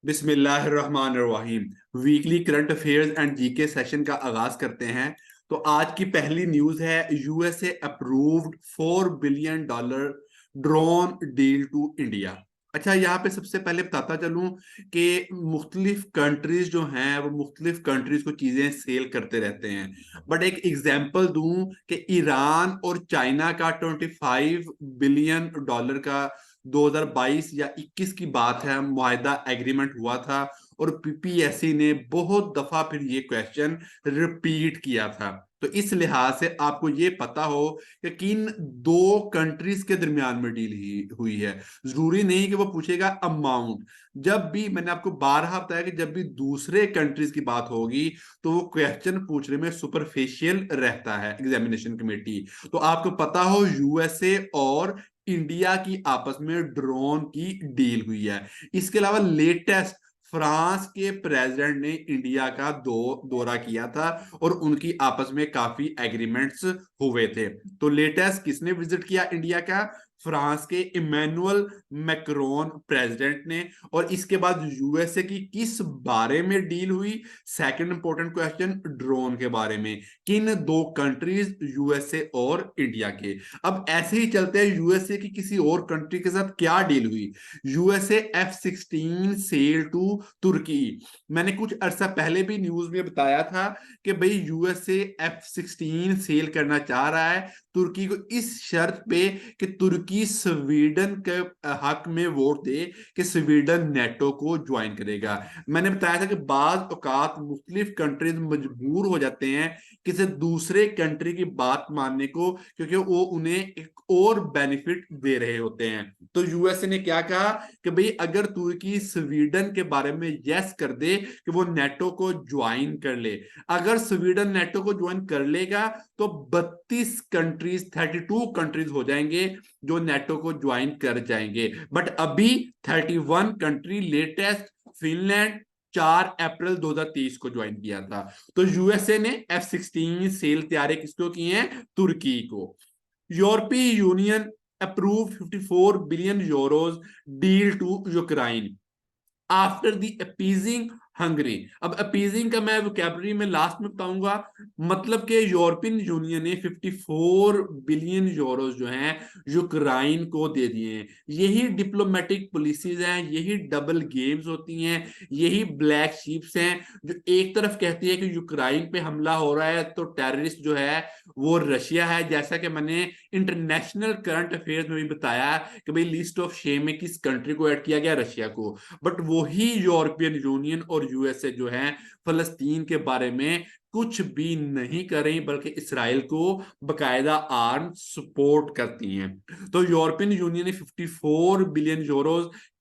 बिस्मिल्लाहिर्रहमानिर्रहीम। Weekly current affairs and GK session का आगाज करते हैं। तो आज की पहली न्यूज है, USA approved $4 billion drone deal to India. अच्छा, यहाँ पे सबसे पहले बताता चलूं कि मुख्तलिफ कंट्रीज जो हैं वो मुख्तलिफ कंट्रीज को चीजें सेल करते रहते हैं। बट एक एग्जांपल दूं कि ईरान और चाइना का $25 बिलियन का 2022 या 21 की बात है, मुआहदा एग्रीमेंट हुआ था। और पीपीएससी ने बहुत दफा फिर ये क्वेश्चन रिपीट किया था। तो इस लिहाज से आपको ये पता हो कि किन दो कंट्रीज के दरमियान में डील हुई है। जरूरी नहीं कि वो पूछेगा अमाउंट। जब भी मैंने आपको बारहा बताया कि जब भी दूसरे कंट्रीज की बात होगी तो वो क्वेश्चन पूछने में सुपरफिशियल रहता है एग्जामिनेशन कमेटी। तो आपको पता हो यूएसए और इंडिया की आपस में ड्रोन की डील हुई है। इसके अलावा लेटेस्ट फ्रांस के प्रेसिडेंट ने इंडिया का दौरा किया था और उनकी आपस में काफी एग्रीमेंट्स हुए थे। तो लेटेस्ट किसने विजिट किया इंडिया का? फ्रांस के इमैनुअल मैक्रोन प्रेसिडेंट ने। और इसके बाद यूएसए की किस बारे में डील हुई? सेकंड इंपॉर्टेंट क्वेश्चन, ड्रोन के बारे में। किन दो कंट्रीज, यूएसए और इंडिया के। अब ऐसे ही चलते हैं, यूएसए की किसी और कंट्री के साथ क्या डील हुई? यूएसए F-16 सेल टू तुर्की। मैंने कुछ अरसा पहले भी न्यूज में बताया था कि भाई यूएसए F-16 सेल करना चाह रहा है तुर्की को, इस शर्त पे कि तुर्की स्वीडन के हक में वोट दे कि स्वीडन नेटो को ज्वाइन करेगा। मैंने बताया था कि बाज औकात मुख्तलिफ कंट्रीज मजबूर हो जाते हैं किसी दूसरे कंट्री की बात मानने को, क्योंकि वो उन्हें एक और बेनिफिट दे रहे होते हैं। तो यूएसए ने क्या कहा कि भाई अगर तुर्की स्वीडन के बारे में यस कर दे कि वो नेटो को ज्वाइन कर ले, अगर स्वीडन नेटो को ज्वाइन कर लेगा तो 32 कंट्रीज हो जाएंगे जो नेटो को ज्वाइन कर जाएंगे। बट अभी 31 कंट्री, लेटेस्ट फिनलैंड 4 अप्रैल 2023 को ज्वाइन किया था। तो यूएसए ने F-16 सेल तैयारी किसको की है? तुर्की को। European union approve €54 billion deal to Ukraine after the appeasing Hungary. अब अपीजिंग का मैं वोकैबुलरी में लास्ट में बताऊंगा। मतलब कि यूरोपियन यूनियन ने €54 बिलियन जो हैं यूक्रेन को दे दिए हैं। यही डिप्लोमेटिक पॉलिसीज हैं, यही डबल गेम्स होती हैं, यही ब्लैक शीप्स हैं जो एक तरफ कहती है कि यूक्रेन पे हमला हो रहा है तो टेररिस्ट जो है वो रशिया है। जैसा कि मैंने इंटरनेशनल करंट अफेयर्स में भी बताया कि भाई लिस्ट ऑफ शेम में किस कंट्री को ऐड किया गया? रशिया को। बट वही यूरोपियन यूनियन और यूएसए जो है फलस्तीन के बारे में कुछ भी नहीं कर रही, बल्कि इसराइल को बकायदा आर्म सपोर्ट करती हैं। तो यूरोपियन यूनियन ने €54 बिलियन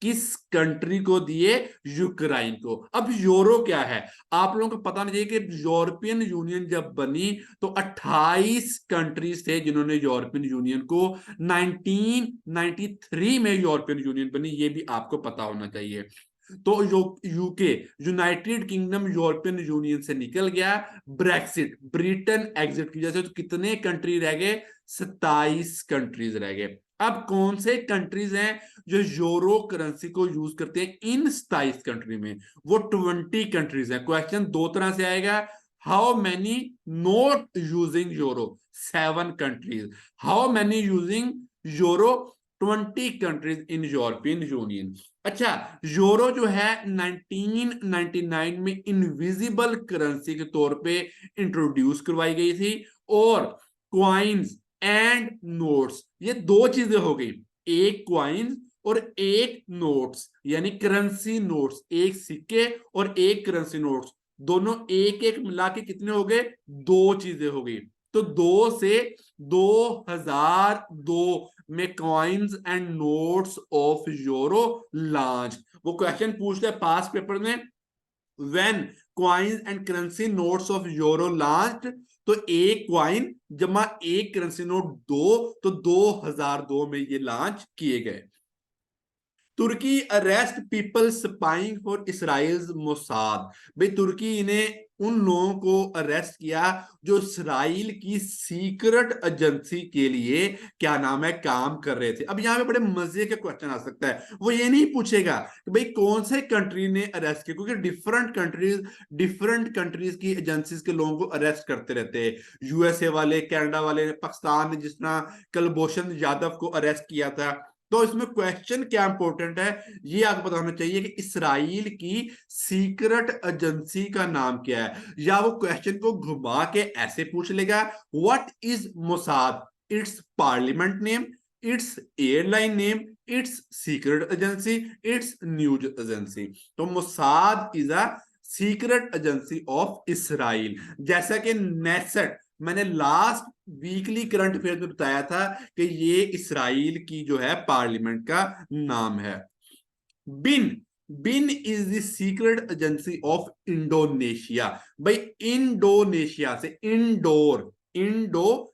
किस कंट्री को दिए? यूक्रेन को। अब यूरो क्या है आप लोगों को पता नहीं चाहिए कि यूरोपियन यूनियन जब बनी तो 28 कंट्रीज थे जिन्होंने यूरोपियन यूनियन को, 1993 में यूरोपियन यूनियन बनी, ये भी आपको पता होना चाहिए। तो UK, United kingdom European union से निकल गया। ब्रेक्सिट, ब्रिटेन एग्जिट की वजह से तो कितने कंट्री रह गए? 27 कंट्रीज रह गए। अब कौन से कंट्रीज हैं जो यूरो करेंसी को यूज करते हैं इन 27 कंट्री में? वो 20 कंट्रीज हैं। क्वेश्चन दो तरह से आएगा। How many not using euro? 7 countries. How many using euro? 20 countries in European union. अच्छा, यूरो जो है 1999 में इनविजिबल करेंसी के तौर पे इंट्रोड्यूस करवाई गई थी। और क्वाइंस एंड नोट्स, ये दो चीजें हो गई, एक क्वाइंस और एक नोट्स, यानी करेंसी नोट्स, एक सिक्के और एक करेंसी नोट्स, दोनों एक एक मिला के कितने हो गए? दो चीजें हो गई। तो 2 से 2002 में coins and notes of euro launch. वो क्वेश्चन पूछते हैं पास पेपर में, when coins and currency notes of euro launch. तो एक क्वाइन जमा एक करेंसी नोट दो, तो 2002 में ये लॉन्च किए गए। Turkey arrest people spying for Israel's Mossad. भाई तुर्की ने उन लोगों को अरेस्ट किया जो इसराइल की सीक्रेट एजेंसी के लिए क्या नाम है काम कर रहे थे। अब यहां पे बड़े मजे का क्वेश्चन आ सकता है, वो ये नहीं पूछेगा कि भाई कौन से कंट्री ने अरेस्ट किया, क्योंकि डिफरेंट कंट्रीज की एजेंसीज के लोगों को अरेस्ट करते रहते हैं। यूएसए वाले, कनाडा वाले, पाकिस्तान ने जिस तरह कुलभूषण जाधव को अरेस्ट किया था। तो इसमें क्वेश्चन क्या इंपॉर्टेंट है, ये आपको पता होना चाहिए कि इसराइल की सीक्रेट एजेंसी का नाम क्या है। या वो क्वेश्चन को घुमा के ऐसे पूछ लेगा, what is Mossad, it's parliament name, it's airline name, it's secret agency, it's news agency. तो Mossad is a secret agency of Israel. जैसा कि नेसेट, मैंने लास्ट वीकली करंट अफेयर में बताया था कि ये इसराइल की जो है पार्लियामेंट का नाम है। BIN BIN is the secret agency of Indonesia. भाई इंडोनेशिया से इंडोर, इंडोर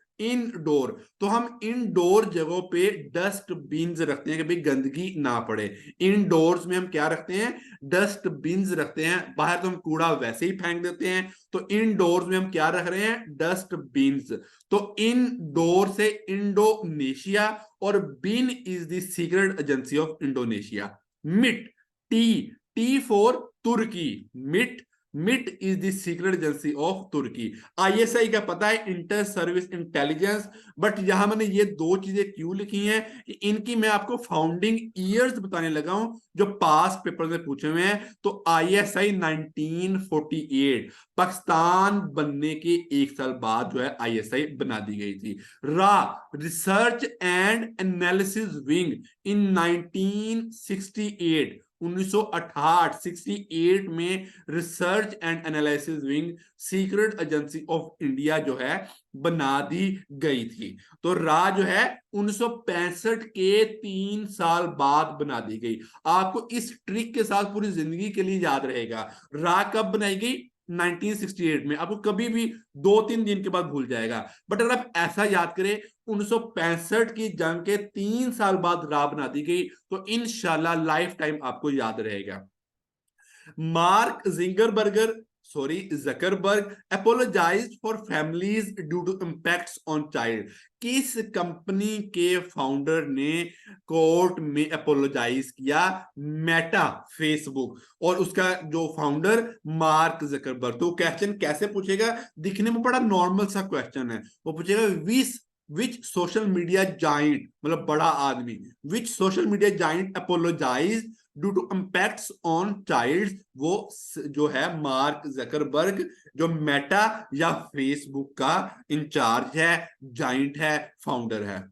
तो हम इंडोर जगहों पे डस्ट बिन्स रखते हैं कि भाई गंदगी ना पड़े। इंडोर्स में हम क्या रखते हैं, डस्ट बिन्स रखते हैं। बाहर तो हम कूड़ा वैसे ही फेंक देते हैं, तो इंडोर्स में हम क्या रख रहे हैं, डस्ट बिन्स। तो इंडोर से इंडोनेशिया, और BIN is the secret agency of Indonesia. MIT, T T for Turkey, MIT MIT is the secret agency of Turkey. ISI का पता है, इंटर सर्विस इंटेलिजेंस, बट यहां मैंने ये दो चीजें क्यों लिखी हैं कि इनकी मैं आपको फाउंडिंग ईयर्स बताने लगा हूं जो पास पेपर में पूछे हुए हैं। तो आईएसआई 1948, पाकिस्तान बनने के एक साल बाद जो है आईएसआई बना दी गई थी। रा, रिसर्च एंड एनालिसिस विंग इन 1968, 1968 में research and analysis wing secret agency of India जो है बना दी गई थी। तो रा जो है 1965 के 3 साल बाद बना दी गई। आपको इस ट्रिक के साथ पूरी जिंदगी के लिए याद रहेगा। रा कब बनाई गई, 1968 में। आपको कभी भी 2-3 दिन के बाद भूल जाएगा, बट अगर आप ऐसा याद करें 1965 की जंग के 3 साल बाद रा बना दी गई, तो इंशाल्लाह लाइफ टाइम आपको याद रहेगा। Mark Zingerburger, sorry Zuckerberg, apologized for families due to impacts on child. किस कंपनी के फाउंडर ने कोर्ट में अपोलोजाइज किया, मेटा, फेसबुक, और उसका जो फाउंडर मार्क जकरबर्ग। तो क्वेश्चन कैसे पूछेगा, दिखने में बड़ा नॉर्मल सा क्वेश्चन है। वो पूछेगा विच सोशल मीडिया जाइंट, मतलब बड़ा आदमी, which social media giant apologize due to impacts on child. वो जो है मार्क जकरबर्ग, जो मेटा या फेसबुक का इंचार्ज है, जाइंट है, फाउंडर है।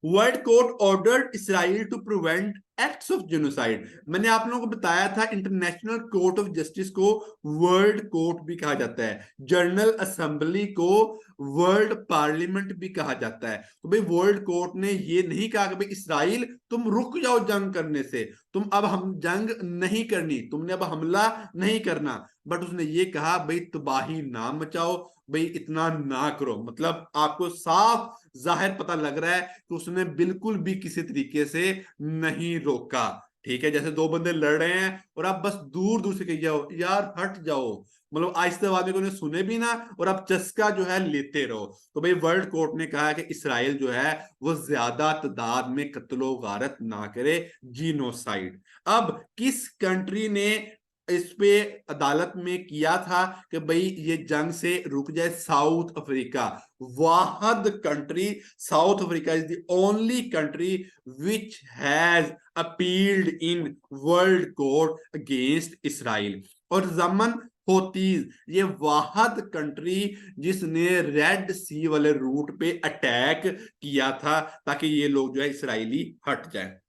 World court ordered Israel to prevent acts of genocide. मैंने आप लोगों को बताया था इंटरनेशनल कोर्ट ऑफ जस्टिस को वर्ल्ड कोर्ट भी कहा जाता है, जनरल असेंबली को वर्ल्ड पार्लियामेंट भी कहा जाता है। तो भाई वर्ल्ड कोर्ट ने ये नहीं कहा कि भाई इसराइल तुम रुक जाओ जंग करने से, तुम अब हम जंग नहीं करनी, तुमने अब हमला नहीं करना, बट उसने ये कहा भाई तबाही ना मचाओ, भाई इतना ना करो। मतलब आपको साफ जाहिर पता लग रहा है कि उसने बिल्कुल भी किसी तरीके से नहीं रोका। ठीक है, जैसे दो बंदे लड़ रहे हैं और आप बस दूर दूर से कह जाओ यार हट जाओ, मतलब आहिस्ते आवाज में उन्हें सुने भी ना, और आप चस्का जो है लेते रहो। तो भाई वर्ल्ड कोर्ट ने कहा कि इसराइल जो है वो ज्यादा तादाद में कत्लो गारत ना करे, जीनोसाइड। अब किस कंट्री ने इस पे अदालत में किया था कि भाई ये जंग से रुक जाए, साउथ अफ्रीका। वाहद country, South Africa is the only country which has appealed in world court against Israel. और जमन होतीज, ये वाहद कंट्री जिसने रेड सी वाले रूट पे अटैक किया था ताकि ये लोग जो है इसराइली हट जाए।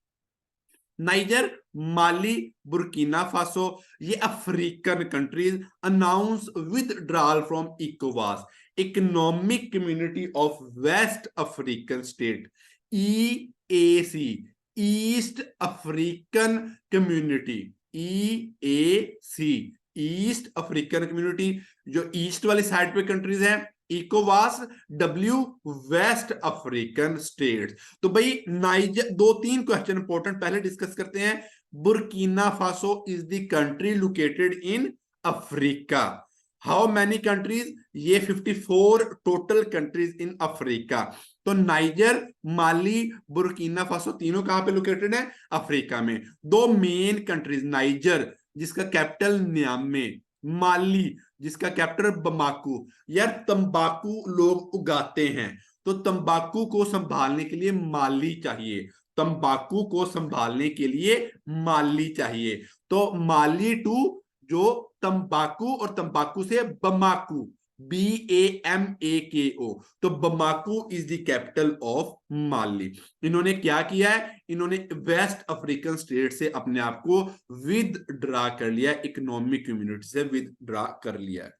नाइजर, माली, बुर्किना फासो, ये African countries announce withdrawal from इकोवास, economic community of west African state, EAC, east African community, EAC, east African community. जो ईस्ट वाली साइड पे कंट्रीज हैं इकोवास, डब्ल्यू वेस्ट अफ्रीकन स्टेट्स। तो भाई नाइजर, दो तीन क्वेश्चन इंपॉर्टेंट पहले डिस्कस करते हैं। Burkina Faso is the country located in Africa. How many countries? ये 54 टोटल कंट्रीज इन अफ्रीका। तो नाइजर, माली, बुर्किना फासो तीनों कहां पे लोकेटेड है? अफ्रीका में। दो मेन कंट्रीज, नाइजर जिसका कैपिटल नियामे, माली जिसका कैपिटल बमाकू। यार तंबाकू लोग उगाते हैं, तो तंबाकू को संभालने के लिए माली चाहिए, तंबाकू को संभालने के लिए माली चाहिए। तो माली टू जो तंबाकू, और तंबाकू से बमाकू, BAMAKO। तो बमाकू इज द कैपिटल ऑफ माली। इन्होंने क्या किया है? इन्होंने वेस्ट अफ्रीकन स्टेट से अपने आप को विदड्रा कर लिया, इकोनॉमिक कम्युनिटी से विदड्रा कर लिया।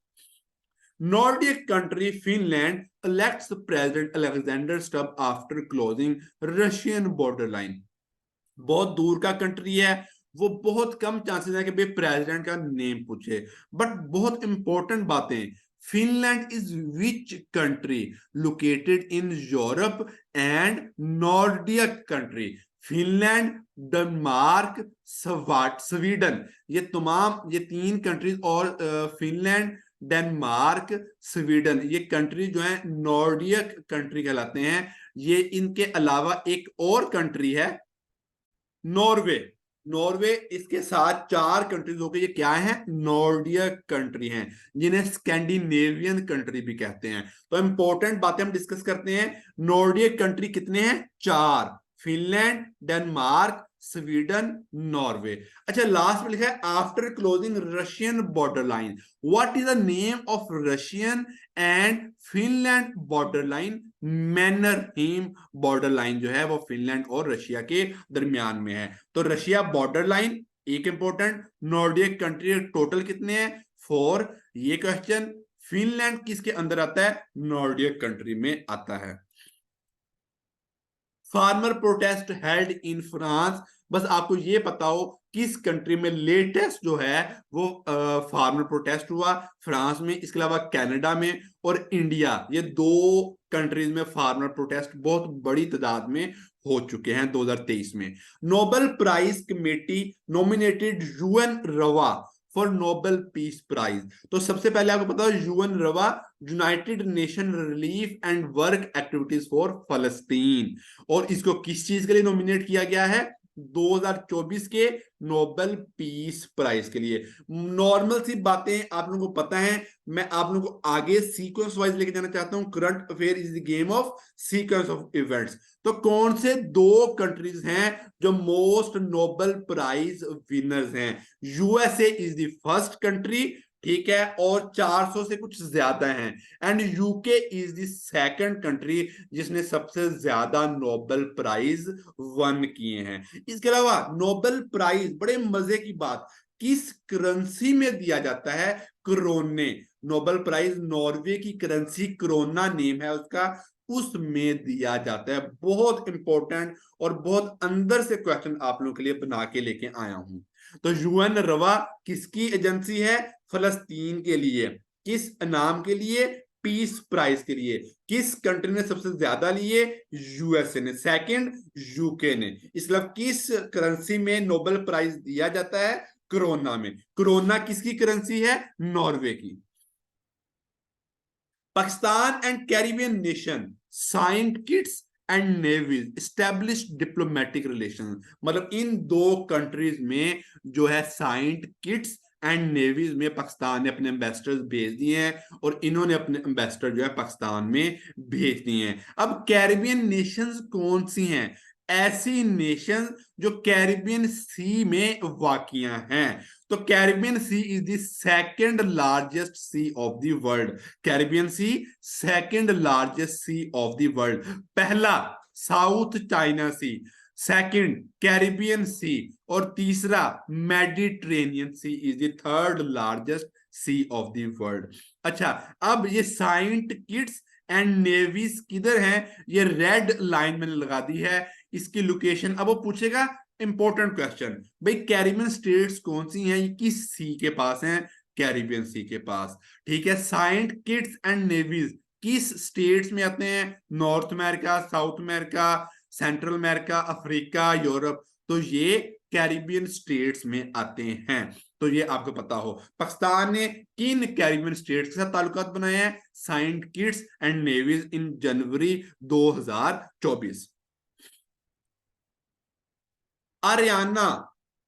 Nordic country Finland elects President Alexander Stubb after closing Russian borderline। बहुत दूर का कंट्री है, वो बहुत कम चांसेस है कि भाई प्रेसिडेंट का नेम पूछे, बट बहुत इंपॉर्टेंट बातें। Finland is which country located in Europe and Nordic country? Finland, Denmark, Sweden, ये तीन कंट्रीज, और फिनलैंड, डेनमार्क, स्वीडन, ये कंट्री जो है नॉर्डिक कंट्री कहलाते हैं। ये इनके अलावा एक और कंट्री है नॉर्वे। नॉर्वे इसके साथ चार कंट्रीज हो गए, ये क्या है? नॉर्डिक कंट्री हैं, जिन्हें स्कैंडिनेवियन कंट्री भी कहते हैं। तो इंपॉर्टेंट बातें हम डिस्कस करते हैं। नॉर्डिक कंट्री कितने हैं? चार, फिनलैंड, डेनमार्क, स्वीडन, नॉर्वे। अच्छा, लास्ट में लिखा है after closing Russian border line. What is the name of Russian and Finland border line? Mannerheim border line जो है वो फिनलैंड और रशिया के दरमियान में है। तो रशिया बॉर्डर लाइन एक इंपॉर्टेंट। नॉर्डिक कंट्री टोटल कितने हैं? 4। ये क्वेश्चन। फिनलैंड किसके अंदर आता है? नॉर्डिक कंट्री में आता है। Farmer protest held in France. बस आपको ये पता हो किस कंट्री में लेटेस्ट जो है वो फार्मर प्रोटेस्ट हुआ? फ्रांस में। इसके अलावा कनाडा में और इंडिया, ये दो कंट्रीज में फार्मर प्रोटेस्ट बहुत बड़ी तादाद में हो चुके हैं 2023 में। नोबेल प्राइज कमेटी नॉमिनेटेड यूएन रवा फॉर नोबेल पीस प्राइज। तो सबसे पहले आपको पता है यूएन रवा, united nation relief and work activities for फलस्तीन, और इसको किस चीज के लिए नॉमिनेट किया गया है? 2024 के नोबेल पीस प्राइज के लिए। नॉर्मल सी बातें आप लोगों को पता है, मैं आप लोगों को आगे सीक्वेंस वाइज लेके जाना चाहता हूं। Current affair is the game of sequence of events. तो कौन से दो कंट्रीज हैं जो मोस्ट नोबेल प्राइज विनर्स हैं? USA is the first country, ठीक है, और 400 से कुछ ज्यादा हैं। And UK is the second country जिसने सबसे ज्यादा नोबेल प्राइज वन किए हैं। इसके अलावा नोबेल प्राइज, बड़े मजे की बात, किस करेंसी में दिया जाता है? क्रोने। नोबेल प्राइज नॉर्वे की करेंसी क्रोना नेम है उसका, उसमें दिया जाता है। बहुत इंपॉर्टेंट और बहुत अंदर से क्वेश्चन आप लोगों के लिए बना के लेके आया हूं। तो यूएन रवा किसकी एजेंसी है? फलस्तीन के लिए। किस नाम के लिए? पीस प्राइज के लिए। किस कंट्री ने सबसे ज्यादा लिए? यूएसए ने। सेकंड यूके ने। इसलिए किस करेंसी में नोबेल प्राइज दिया जाता है? क्रोना में। क्रोना किसकी करेंसी है? नॉर्वे की। Pakistan and Caribbean nation Saint Kitts and Nevis establish diplomatic relation. मतलब इन दो कंट्रीज में जो है साइंड किट्स एंड नेवीज में पाकिस्तान ने अपने एम्बेसडर्स भेज दिए हैं, और इन्होंने अपने एम्बेसडर जो है पाकिस्तान में भेज दिए हैं। अब कैरिबियन नेशंस कौन सी हैं? ऐसी नेशन जो कैरिबियन सी में वाकिया हैं। तो Caribbean sea is the second largest sea of the world. Caribbean sea second largest sea of the world. पहला South China sea, second Caribbean sea, और तीसरा Mediterranean sea is the third largest sea of the world. अच्छा, अब ये Cyient Kitts and navy's किधर हैं? ये red line मैंने लगा दी है इसकी लोकेशन। अब वो पूछेगा इंपॉर्टेंट क्वेश्चन, भाई कैरिबियन स्टेट्स कौन सी हैं? ये किस सी के पास हैं? कैरिबियन सी के पास। ठीक है, साइंट किट्स एंड नेवीज किस स्टेट्स में आते हैं? North America, south America, central America, Africa, Europe. तो ये कैरिबियन स्टेट्स में आते हैं। तो ये आपको पता हो। पाकिस्तान ने किन कैरिबियन स्टेट्स के साथ ताल्लुकात बनाए हैं? Saint Kitts and Nevis in January 2024। Aryna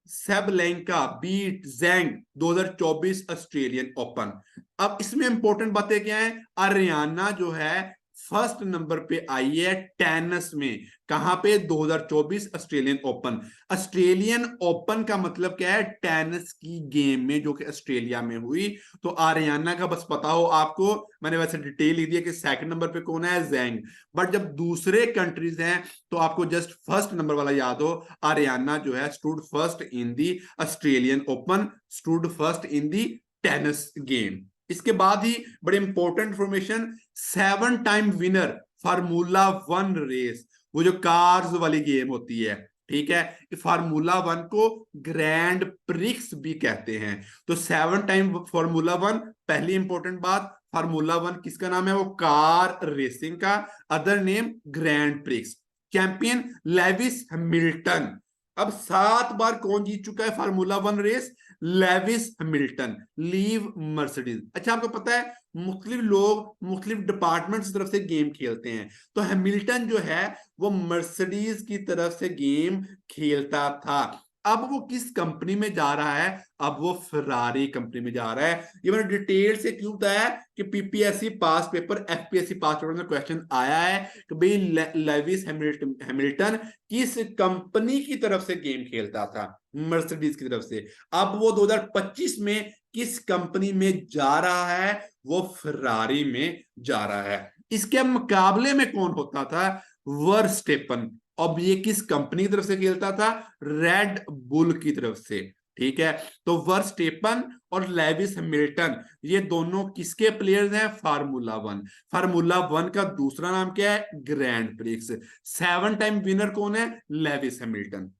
Sabalenka beat Zheng 2024 Australian Open. अब इसमें इंपॉर्टेंट बातें क्या है? आरियाना जो है फर्स्ट नंबर पे आई है टेनिस में। कहां पे? 2024 ऑस्ट्रेलियन ओपन। ऑस्ट्रेलियन ओपन का मतलब क्या है? टेनिस की गेम में, जो कि ऑस्ट्रेलिया में हुई। तो आरियाना का बस पता हो आपको, मैंने वैसे डिटेल लिख दिया कि सेकंड नंबर पे कौन है? जैंग। बट जब दूसरे कंट्रीज हैं तो आपको जस्ट फर्स्ट नंबर वाला याद हो। आरियाना जो है stood first in the Australian open, stood first in the tennis game. इसके बाद ही बड़े important information, 7 time winner formula 1 race, वो जो कार्स वाली गेम होती है, ठीक है, फार्मूला 1 को ग्रैंड प्रिक्स भी कहते हैं। तो 7 टाइम फार्मूला 1, पहली इंपॉर्टेंट बात, फार्मूला 1 किसका नाम है? वो कार रेसिंग का other name Grand Prix. Champion Lewis Hamilton. अब 7 बार कौन जीत चुका है formula 1 race? Lewis Hamilton, leave Mercedes. अच्छा, आपको पता है मुख्तलिफ लोग मुख्तलिफ डिपार्टमेंट्स की तरफ से गेम खेलते हैं। तो हैमिल्टन जो है वो मर्सिडीज की तरफ से गेम खेलता था। अब वो किस कंपनी में जा रहा है? अब वो फरारी कंपनी में जा रहा है। ये मैंने डिटेल से क्यों बताया कि पीपीएससी पास पेपर, एफपीएससी पास पेपर में क्वेश्चन आया है कि भाई लेविस हैमिल्टन किस कंपनी की तरफ से गेम खेलता था? मर्सिडीज की तरफ से। अब वो 2025 में किस कंपनी में जा रहा है? वो फरारी में जा रहा है। इसके मुकाबले में कौन होता था? वर्स्टेपन। अब ये किस कंपनी की तरफ से खेलता था? रेड बुल की तरफ से। ठीक है, तो वर्स्टेपन और लेविस हैमिल्टन ये दोनों किसके प्लेयर्स हैं? फार्मूला 1। फार्मूला 1 का दूसरा नाम क्या है? Grand prix. 7 टाइम विनर कौन है? Lewis Hamilton.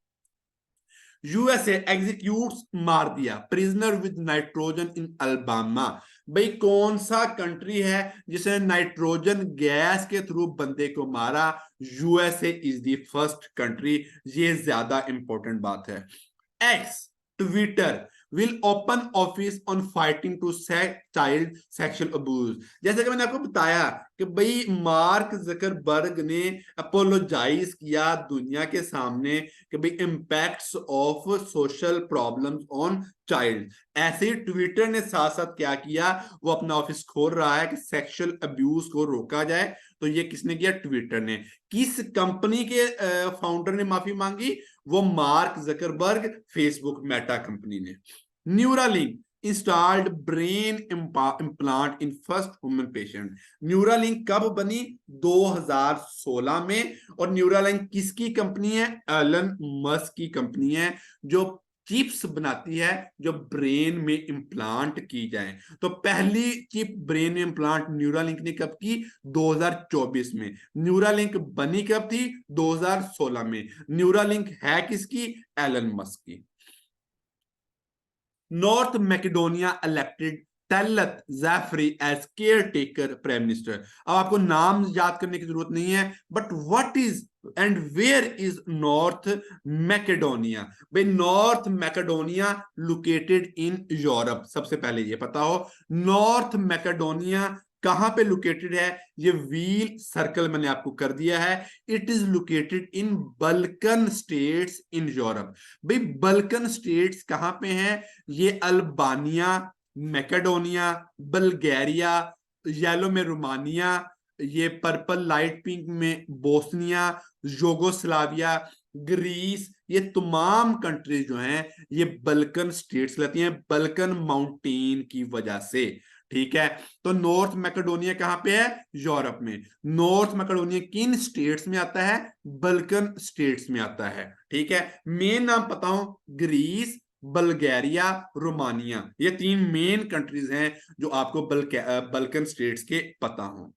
यूएसए एग्जीक्यूट्स, मार दिया, prisoner with nitrogen in Alabama. भाई कौन सा कंट्री है जिसने नाइट्रोजन गैस के थ्रू बंदे को मारा? USA is the first country. ये ज्यादा इंपॉर्टेंट बात है। X, Twitter will open office on fighting to child sexual abuse. जैसे कि मैंने आपको बताया कि भाई मार्क जकरबर्ग ने अपोलोजाइज किया दुनिया के सामने कि भाई impacts of social problems on child. ऐसे ही ट्विटर ने साथ साथ क्या किया? वो अपना ऑफिस खोल रहा है कि सेक्सुअल अब्यूज को रोका जाए। तो ये किसने किया? ट्विटर ने। किस कंपनी के फाउंडर ने माफी मांगी? वो Mark Zuckerberg, Facebook Meta company ने। Neuralink installed brain implant in first human patient. Neuralink कब बनी? 2016 में। और न्यूरालिंक किसकी कंपनी है? एलन मस्क की कंपनी है, जो चिप्स बनाती है जो ब्रेन में इंप्लांट की जाए। तो पहली चिप ब्रेन में इंप्लांट न्यूरालिंक ने कब की? 2024 में। न्यूरालिंक बनी कब थी? 2016 में। न्यूरालिंक है किसकी? एलन मस्क की। North Macedonia elected Talat Xhaferi as caretaker prime minister. अब आपको नाम याद करने की जरूरत नहीं है, but what is and where is North Macedonia? भाई North Macedonia located in Europe. सबसे पहले ये पता हो नॉर्थ मैकेडोनिया कहां पे लोकेटेड है। ये व्हील सर्कल मैंने आपको कर दिया है। It is located in Balkan states in Europe. भाई बल्कन स्टेट्स कहां पे हैं? ये अल्बानिया, मैकेडोनिया, बल्गेरिया, येलो में रोमानिया, ये पर्पल लाइट पिंक में बोस्निया, योगोस्लाविया, ग्रीस, ये तमाम कंट्रीज जो हैं ये बल्कन स्टेट्स लेती हैं बल्कन माउंटेन की वजह से। ठीक है, तो नॉर्थ मैकेडोनिया कहां पे है? यूरोप में। नॉर्थ मैकेडोनिया किन स्टेट्स में आता है? बल्कन स्टेट्स में आता है। ठीक है, मेन नाम पता हो, ग्रीस, बल्गेरिया, रोमानिया, ये 3 मेन कंट्रीज हैं जो आपको बल्कन स्टेट्स के पता हो।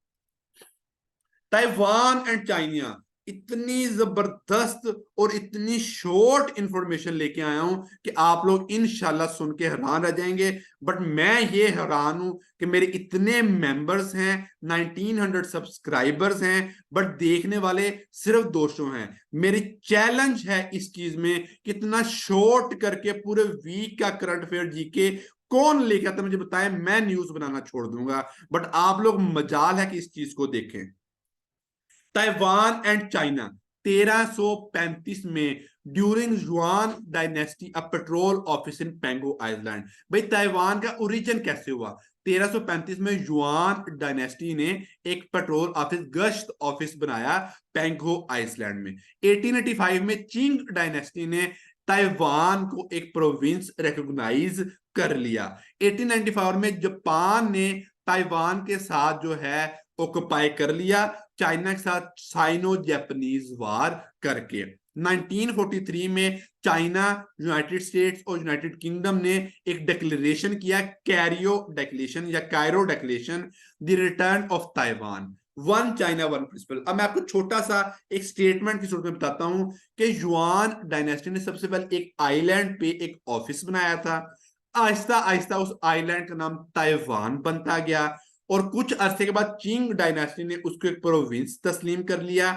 ताइवान एंड चाइना इतनी जबरदस्त और इतनी शॉर्ट इंफॉर्मेशन लेके आया हूं कि आप लोग इंशाल्लाह सुन के हैरान रह जाएंगे। बट मैं ये हैरान हूं कि मेरे इतने मेंबर्स हैं, 1900 सब्सक्राइबर्स हैं, बट देखने वाले सिर्फ 200 हैं। मेरी चैलेंज है इस चीज में, कितना शॉर्ट करके पूरे वीक का करंट अफेयर जीके कौन लेके आता मुझे बताएं, मैं न्यूज बनाना छोड़ दूंगा। बट आप लोग मजाल है कि इस चीज को देखें। ताइवान एंड चाइना 1335 में during Yuan dynasty a patrol office in Penghu island. भाई ताइवान का ओरिजिन कैसे हुआ? 1335 में जुआन डायनेस्टी ने एक पेट्रोल ऑफिस, गश्त ऑफिस बनाया पेंगो आइलैंड में। 1885 में चिंग डायनेस्टी ने ताइवान को एक प्रोविंस रिकॉग्नाइज कर लिया। 1895 में जापान ने ताइवान के साथ जो है ऑक्युपाई कर लिया, चाइना के साथ साइनो जापानीज वार करके। 1943 में चाइना, यूनाइटेड स्टेट्स और यूनाइटेड किंगडम ने एक डिक्लेरेशन किया, कैरियो डिक्लेरेशन या Cairo declaration, the return of Taiwan, one China one principle. अब मैं आपको छोटा सा एक स्टेटमेंट की सूरत में बताता हूं कि युआन डायनेस्टी ने सबसे पहले एक आइलैंड पे एक ऑफिस बनाया था। आहिस्ता आहिस्ता उस आइलैंड का नाम ताइवान बनता गया और कुछ अरसे के बाद चिंग डायनेस्टी ने उसको एक प्रोविंस तस्लीम कर लिया।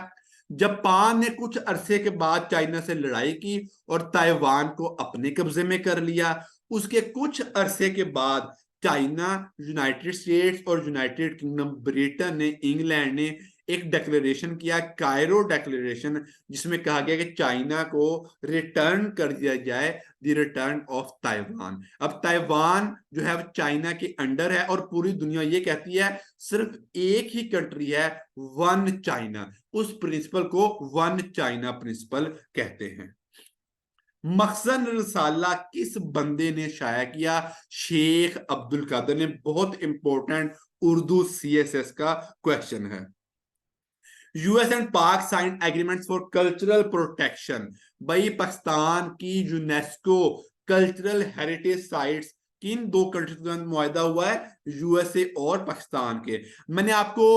जापान ने कुछ अरसे के बाद चाइना से लड़ाई की और ताइवान को अपने कब्जे में कर लिया। उसके कुछ अरसे के बाद चाइना, यूनाइटेड स्टेट्स और यूनाइटेड किंगडम, ब्रिटेन ने, इंग्लैंड ने एक डिक्लेरेशन किया, कायरो डिक्लेरेशन, जिसमें कहा गया कि चाइना को रिटर्न कर दिया जाए, द रिटर्न ऑफ ताइवान। अब ताइवान जो है चाइना के अंडर है और पूरी दुनिया ये कहती है सिर्फ एक ही कंट्री है, वन चाइना। उस प्रिंसिपल को वन चाइना प्रिंसिपल कहते हैं। मखजन रसाला किस बंदे ने शाया किया? शेख अब्दुल कादिर ने। बहुत इंपॉर्टेंट उर्दू सीएसएस का क्वेश्चन है। US and Pak sign agreements for cultural protection. भाई पाकिस्तान की यूनेस्को कल्चरल हेरिटेज साइट्स किन दो कंट्रीज के साथ मुआहदा हुआ है? यूएसए और पाकिस्तान के। मैंने आपको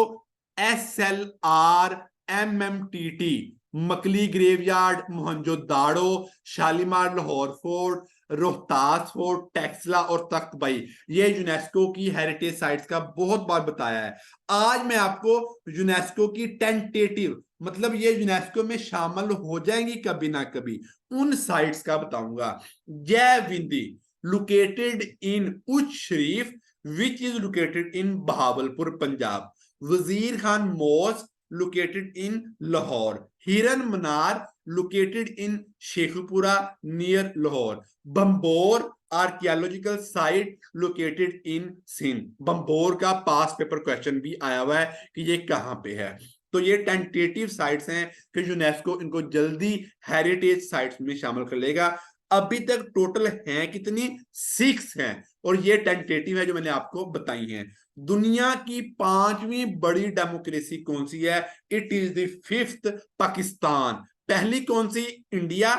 SLR, MMTT, Makli graveyard, Mohenjodaro, Shalimar Lahore fort, Rohtas fort, Taxila और तख्त भाई, ये यूनेस्को की हेरिटेज साइट्स का बहुत बार बताया है। आज मैं आपको यूनेस्को की टेंटेटिव, मतलब ये यूनेस्को में शामिल हो जाएंगी कभी ना कभी, उन साइट्स का बताऊंगा। जय विंदी located in Uch Sharif which is located in Bahawalpur Punjab. Wazir Khan mosque located in Lahore. Hiran Manar located in Sheikhupura near Lahore. Bambor archaeological site located in Sindh. Banbhore का पास पेपर क्वेश्चन भी आया हुआ है कि ये कहां पे है। तो ये टेंटेटिव साइट्स हैं कि यूनेस्को इनको जल्दी हेरिटेज साइट्स में शामिल कर लेगा। अभी तक टोटल हैं कितनी? 6 हैं और ये टेंटेटिव है जो मैंने आपको बताई हैं। दुनिया की 5वीं बड़ी डेमोक्रेसी कौन सी है? It is the 5th Pakistan. पहली कौन सी? इंडिया।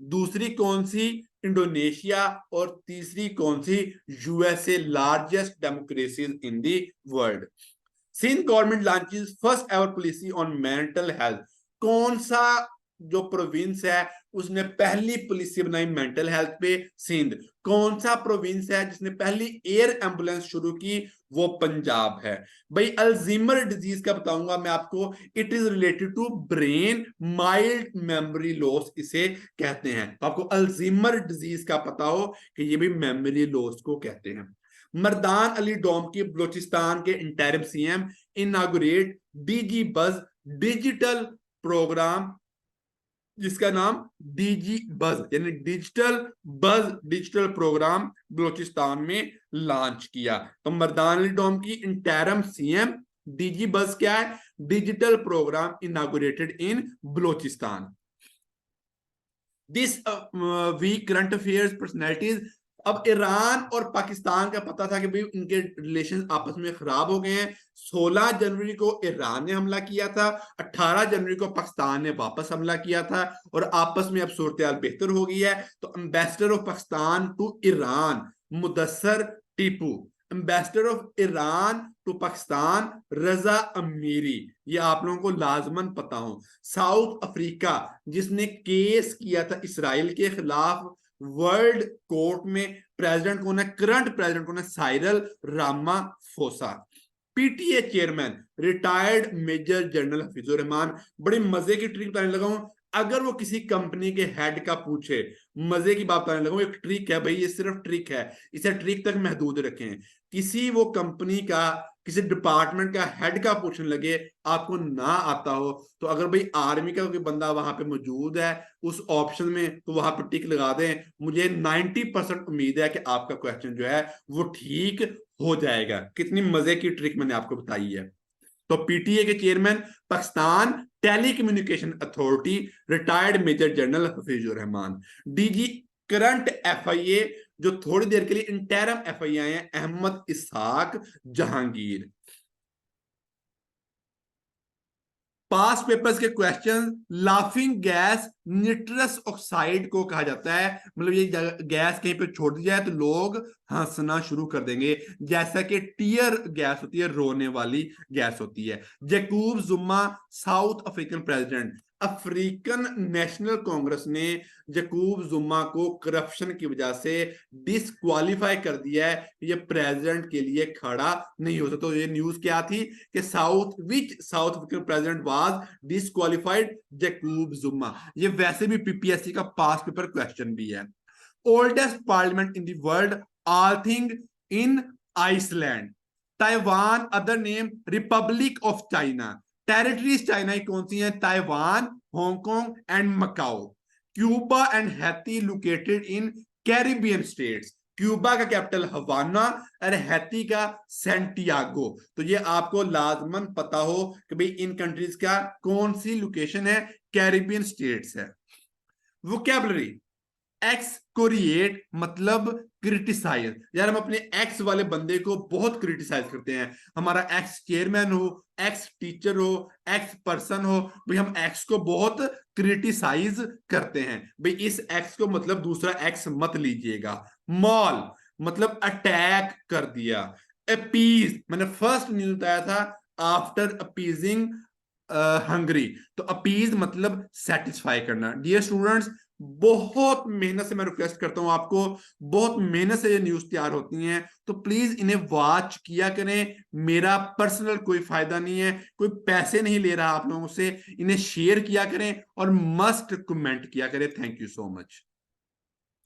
दूसरी कौन सी? इंडोनेशिया। और तीसरी कौन सी? USA, largest democracies in the world. Sindh government launches first ever policy on mental health. कौन सा जो प्रोविंस है उसने पहली पॉलिसी बनाई मेंटल हेल्थ पे? सिंध। कौन सा प्रोविंस है जिसने पहली एयर एम्बुलेंस शुरू की? वो पंजाब है। भाई अल्जीमर डिजीज का बताऊंगा मैं आपको। It is related to brain mild memory loss इसे कहते हैं। तो आपको अल्जीमर डिजीज का पता हो कि ये भी मेमोरी लॉस को कहते हैं। मर्दान अली डोम की बलोचिस्तान के इंटरिम सीएम इनागुरेट डीजी बज डिजिटल प्रोग्राम, जिसका नाम डीजी बज यानी डिजिटल प्रोग्राम बलोचिस्तान में लॉन्च किया। तो मर्दान अली डोम की इंटरिम सीएम, डीजी बज क्या है? Digital programme inaugurated in Balochistan. This week current affairs personalities. अब ईरान और पाकिस्तान का पता था कि भाई इनके रिलेशन आपस में खराब हो गए हैं। 16 जनवरी को ईरान ने हमला किया था, 18 जनवरी को पाकिस्तान ने वापस हमला किया था और आपस में अब सूरत हाल बेहतर हो गई है। तो ambassador of Pakistan to Iran Mudassar Tipu ambassador of Iran to Pakistan Reza Amiri, ये आप लोगों को लाजमन पता हो। साउथ अफ्रीका जिसने केस किया था इसराइल के खिलाफ वर्ल्ड कोर्ट में, प्रेसिडेंट कौन है, करंट प्रेसिडेंट कौन है, Cyril Ramaphosa. PTA chairman retired major general Hafeezur Rahman. बड़ी मजे की ट्रिक बताने लगा हूं, अगर वो किसी कंपनी के हेड का पूछे, मजे की बात बताने लगा हूं, एक ट्रिक है भाई, ये सिर्फ ट्रिक है, इसे ट्रिक तक महदूद रखें। किसी वो कंपनी का, किसी डिपार्टमेंट का हेड का पूछने लगे, आपको ना आता हो, तो अगर भाई आर्मी का कोई बंदा वहां पे मौजूद है उस ऑप्शन में, तो वहां पे टिक लगा दें। मुझे 90% उम्मीद है कि आपका क्वेश्चन जो है वो ठीक हो जाएगा। कितनी मजे की ट्रिक मैंने आपको बताई है। तो पीटीए के chairman Pakistan telecommunication authority retired major general Hafeezur Rahman. DG current FIA जो थोड़ी देर के लिए इंटरम एफआईए हैं, अहमद इसहाक जहांगीर। पास पेपर्स के question, laughing gas nitrous oxide को कहा जाता है, मतलब ये गैस कहीं पे छोड़ दी जाए तो लोग हंसना शुरू कर देंगे, जैसा कि टीयर गैस होती है, रोने वाली गैस होती है। जैकूब जुमा south African president. African national Congress ने जैकूब जुमा को करप्शन की वजह से डिसक्वालीफाई कर दिया है, ये प्रेसिडेंट के लिए खड़ा नहीं हो सकता। तो ये न्यूज क्या थी कि South African president was disqualified, Jacob Zuma. ये वैसे भी पीपीएससी का पास पेपर क्वेश्चन भी है। Oldest parliament in the world, Althing in Iceland. Taiwan other name Republic of China. Territories China की कौन सी है, Taiwan, Hong Kong and Macao. Cuba and Haiti located in Caribbean states. Cuba का capital Havana और Haiti का Santiago. तो ये आपको लाजमन पता हो कि भाई इन कंट्रीज का कौन सी लोकेशन है, कैरिबियन स्टेट्स है। वोकैबुलरी, एक्सकोरिएट मतलब क्रिटिसाइज। यार हम अपने एक्स वाले बंदे को बहुत क्रिटिसाइज करते हैं, हमारा एक्स चेयरमैन हो, एक्स टीचर हो, एक्स पर्सन हो, भाई हम एक्स को बहुत क्रिटिसाइज करते हैं। भाई इस एक्स को मतलब दूसरा एक्स मत लीजिएगा। मॉल मतलब अटैक कर दिया। अपीज मैंने फर्स्ट न्यूज बताया था, आफ्टर अपीजिंग हंग्री, तो अपीज मतलब सेटिस्फाई करना। डियर स्टूडेंट्स, बहुत मेहनत से मैं रिक्वेस्ट करता हूं आपको, बहुत मेहनत से ये न्यूज तैयार होती हैं, तो प्लीज इन्हें वॉच किया करें। मेरा पर्सनल कोई फायदा नहीं है, कोई पैसे नहीं ले रहा आप लोगों से, इन्हें शेयर किया करें और मस्ट कमेंट किया करें। Thank you so much.